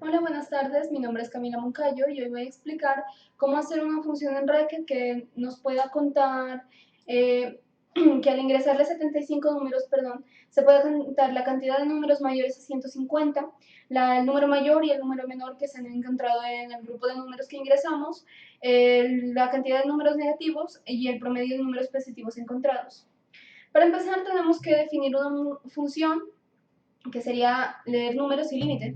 Hola, buenas tardes. Mi nombre es Camila Moncayo y hoy voy a explicar cómo hacer una función en Racket que nos pueda contar, eh, que al ingresarle 75 números, perdón, se pueda contar la cantidad de números mayores a 150, el número mayor y el número menor que se han encontrado en el grupo de números que ingresamos, la cantidad de números negativos y el promedio de números positivos encontrados. Para empezar, tenemos que definir una función que sería leer números y límite.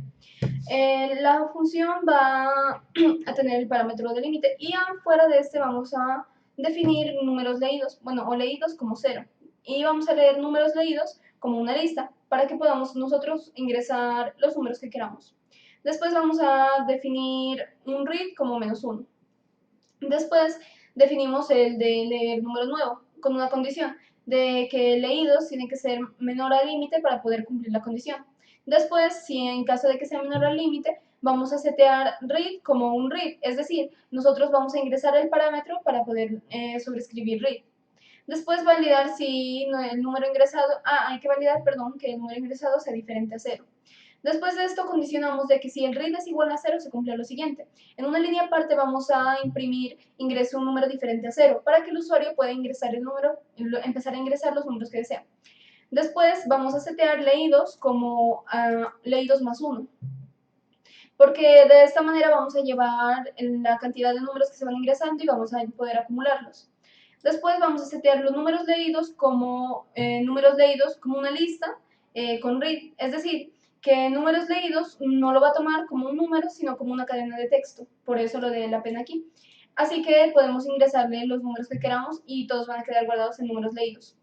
La función va a tener el parámetro de límite y afuera de este vamos a definir números leídos, bueno, o leídos como cero. Y vamos a leer números leídos como una lista para que podamos nosotros ingresar los números que queramos. Después vamos a definir un read como -1. Después definimos el de leer número nuevo con una condición de que leídos tienen que ser menor al límite para poder cumplir la condición. Después, si en caso de que sea menor al límite, vamos a setear read como un read, es decir, nosotros vamos a ingresar el parámetro para poder sobreescribir read. Después validar si el número ingresado, hay que validar, perdón, que el número ingresado sea diferente a 0. Después de esto condicionamos de que si el read es igual a 0 se cumple lo siguiente. En una línea aparte vamos a imprimir ingreso un número diferente a 0 para que el usuario pueda ingresar el número, empezar a ingresar los números que desea. Después vamos a setear leídos como leídos más 1, porque de esta manera vamos a llevar la cantidad de números que se van ingresando y vamos a poder acumularlos. Después vamos a setear los números leídos como una lista con read, es decir, que números leídos no lo va a tomar como un número, sino como una cadena de texto, por eso lo de la pena aquí. Así que podemos ingresarle los números que queramos y todos van a quedar guardados en números leídos.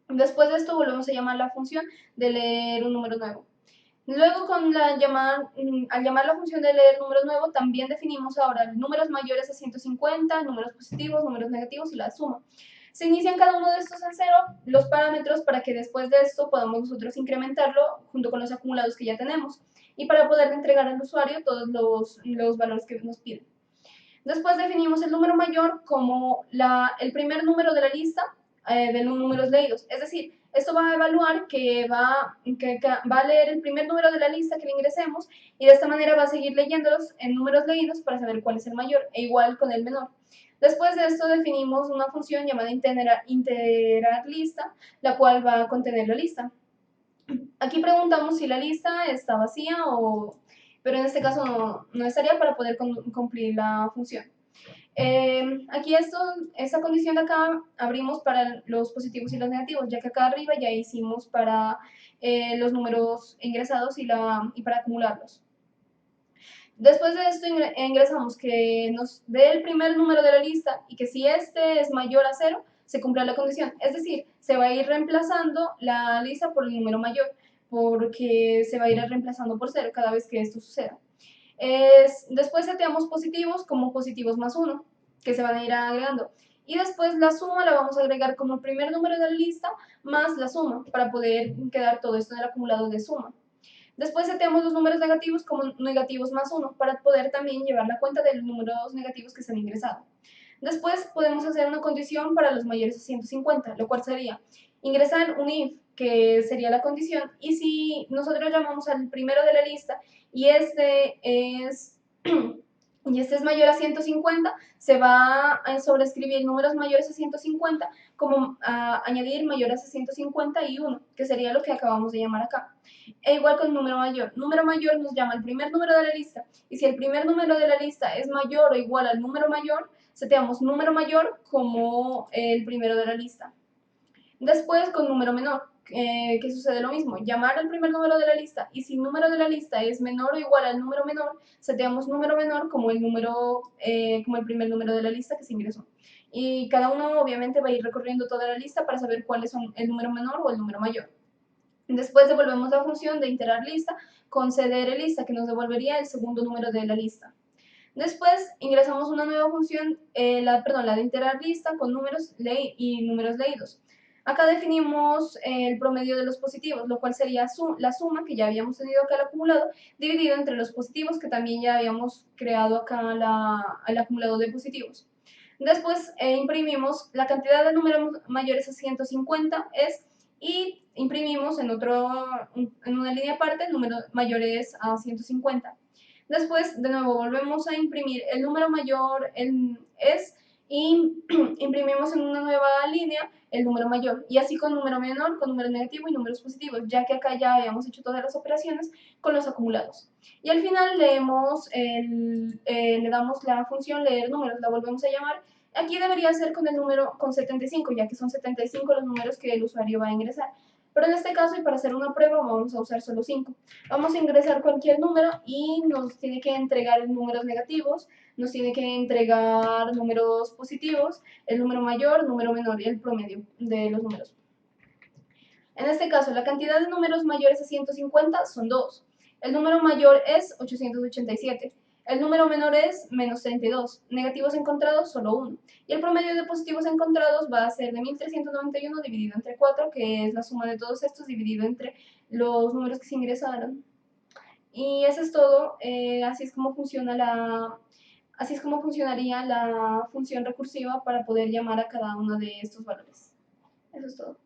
Después de esto volvemos a llamar la función de leer un número nuevo. Luego, al llamar la función de leer número nuevo, también definimos ahora números mayores a 150, números positivos, números negativos y la suma. Se inician cada uno de estos en cero los parámetros para que después de esto podamos nosotros incrementarlo junto con los acumulados que ya tenemos y para poder entregar al usuario todos los valores que nos piden. Después definimos el número mayor como el primer número de la lista de los números leídos. Es decir, esto va a evaluar que va a leer el primer número de la lista que le ingresemos y de esta manera va a seguir leyéndolos en números leídos para saber cuál es el mayor, e igual con el menor. Después de esto definimos una función llamada iterar lista, la cual va a contener la lista. Aquí preguntamos si la lista está vacía pero en este caso no estaría para poder cumplir la función. Aquí esta condición de acá abrimos para los positivos y los negativos, ya que acá arriba ya hicimos para los números ingresados y para acumularlos. Después de esto ingresamos que nos dé el primer número de la lista y que si este es mayor a 0, se cumpla la condición. Es decir, se va a ir reemplazando la lista por el número mayor, porque se va a ir reemplazando por 0 cada vez que esto suceda. Después seteamos positivos como positivos más 1, que se van a ir agregando. Y después la suma la vamos a agregar como el primer número de la lista más la suma, para poder quedar todo esto en el acumulado de suma. Después seteamos los números negativos como negativos más 1 para poder también llevar la cuenta de los números negativos que se han ingresado. Después podemos hacer una condición para los mayores a 150, lo cual sería ingresar un if, que sería la condición, y si nosotros llamamos al primero de la lista y y este es mayor a 150, se va a sobreescribir números mayores a 150 como añadir mayores a 150 y 1, que sería lo que acabamos de llamar acá. E igual con número mayor. Número mayor nos llama el primer número de la lista, y si el primer número de la lista es mayor o igual al número mayor, seteamos número mayor como el primero de la lista. Después con número menor, que sucede lo mismo, llamar al primer número de la lista, y si el número de la lista es menor o igual al número menor, seteamos número menor como como el primer número de la lista que se ingresó. Y cada uno obviamente va a ir recorriendo toda la lista para saber cuáles son el número menor o el número mayor. Después devolvemos la función de iterar lista con cdr lista, que nos devolvería el segundo número de la lista. Después ingresamos una nueva función, la de iterar lista con números y números leídos. Acá definimos el promedio de los positivos, lo cual sería la suma que ya habíamos tenido acá al acumulado, dividido entre los positivos que también ya habíamos creado acá el acumulado de positivos. Después imprimimos la cantidad de números mayores a 150 y imprimimos en una línea aparte números mayores a 150. Después, de nuevo, volvemos a imprimir el número mayor y imprimimos en una nueva línea el número mayor, y así con número menor, con número negativo y números positivos, ya que acá ya habíamos hecho todas las operaciones con los acumulados. Y al final le damos la función leer números, la volvemos a llamar. Aquí debería ser con el número con 75, ya que son 75 los números que el usuario va a ingresar. Pero en este caso, y para hacer una prueba, vamos a usar solo 5. Vamos a ingresar cualquier número y nos tiene que entregar números negativos, nos tiene que entregar números positivos, el número mayor, número menor y el promedio de los números. En este caso, la cantidad de números mayores a 150 son 2. El número mayor es 887. El número menor es menos 32. Negativos encontrados, solo 1. Y el promedio de positivos encontrados va a ser de 1391 dividido entre 4, que es la suma de todos estos dividido entre los números que se ingresaron. Y eso es todo. Así es como funcionaría la función recursiva para poder llamar a cada uno de estos valores. Eso es todo.